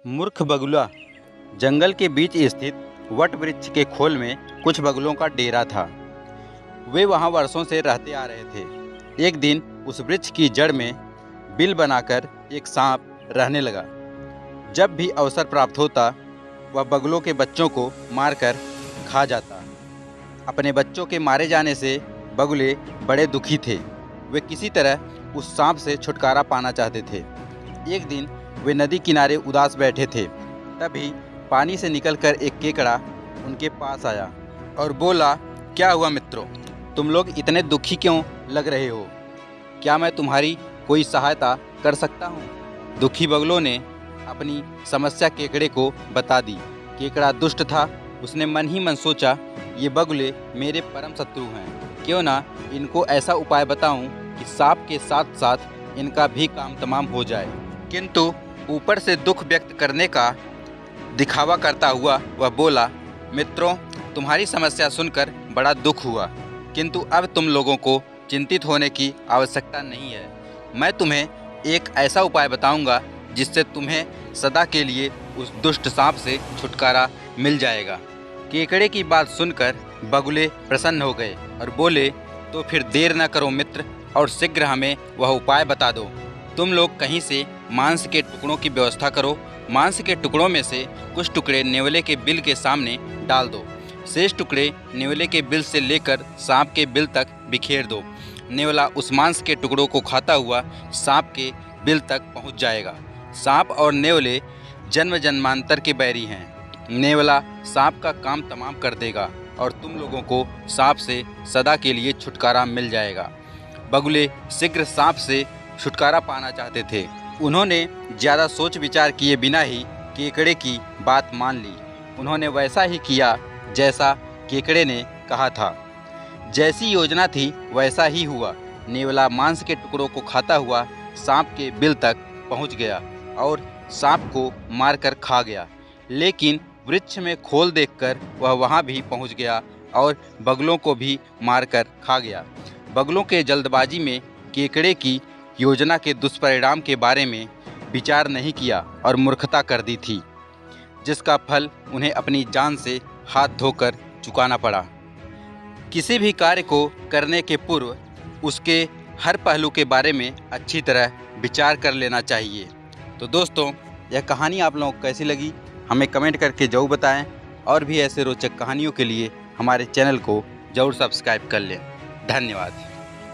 मूर्ख बगुला। जंगल के बीच स्थित वट वृक्ष के खोल में कुछ बगुलों का डेरा था। वे वहां वर्षों से रहते आ रहे थे। एक दिन उस वृक्ष की जड़ में बिल बनाकर एक सांप रहने लगा। जब भी अवसर प्राप्त होता वह बगुलों के बच्चों को मारकर खा जाता। अपने बच्चों के मारे जाने से बगुले बड़े दुखी थे। वे किसी तरह उस सांप से छुटकारा पाना चाहते थे। एक दिन वे नदी किनारे उदास बैठे थे। तभी पानी से निकलकर एक केकड़ा उनके पास आया और बोला, क्या हुआ मित्रों, तुम लोग इतने दुखी क्यों लग रहे हो? क्या मैं तुम्हारी कोई सहायता कर सकता हूँ? दुखी बगुलों ने अपनी समस्या केकड़े को बता दी। केकड़ा दुष्ट था। उसने मन ही मन सोचा, ये बगुले मेरे परम शत्रु हैं। क्यों ना इनको ऐसा उपाय बताऊं कि सांप के साथ साथ इनका भी काम तमाम हो जाए। किंतु ऊपर से दुख व्यक्त करने का दिखावा करता हुआ वह बोला, मित्रों, तुम्हारी समस्या सुनकर बड़ा दुख हुआ, किंतु अब तुम लोगों को चिंतित होने की आवश्यकता नहीं है। मैं तुम्हें एक ऐसा उपाय बताऊंगा जिससे तुम्हें सदा के लिए उस दुष्ट सांप से छुटकारा मिल जाएगा। केकड़े की बात सुनकर बगुले प्रसन्न हो गए और बोले, तो फिर देर न करो मित्र, और शीघ्र हमें वह उपाय बता दो। तुम लोग कहीं से मांस के टुकड़ों की व्यवस्था करो। मांस के टुकड़ों में से कुछ टुकड़े नेवले के बिल के सामने डाल दो। शेष टुकड़े नेवले के बिल से लेकर सांप के बिल तक बिखेर दो। नेवला उस मांस के टुकड़ों को खाता हुआ सांप के बिल तक पहुंच जाएगा। सांप और नेवले जन्म जन्मांतर के बैरी हैं। नेवला सांप का काम तमाम कर देगा और तुम लोगों को सांप से सदा के लिए छुटकारा मिल जाएगा। बगुले शीघ्र सांप से छुटकारा पाना चाहते थे। उन्होंने ज़्यादा सोच विचार किए बिना ही केकड़े की बात मान ली। उन्होंने वैसा ही किया जैसा केकड़े ने कहा था। जैसी योजना थी वैसा ही हुआ। नेवला मांस के टुकड़ों को खाता हुआ सांप के बिल तक पहुंच गया और सांप को मारकर खा गया। लेकिन वृक्ष में खोल देखकर वह वहां भी पहुंच गया और बगुलों को भी मारकर खा गया। बगुलों के जल्दबाजी में केकड़े की योजना के दुष्परिणाम के बारे में विचार नहीं किया और मूर्खता कर दी थी, जिसका फल उन्हें अपनी जान से हाथ धोकर चुकाना पड़ा। किसी भी कार्य को करने के पूर्व उसके हर पहलू के बारे में अच्छी तरह विचार कर लेना चाहिए। तो दोस्तों, यह कहानी आप लोगों को कैसी लगी हमें कमेंट करके ज़रूर बताएं, और भी ऐसे रोचक कहानियों के लिए हमारे चैनल को ज़रूर सब्सक्राइब कर लें। धन्यवाद।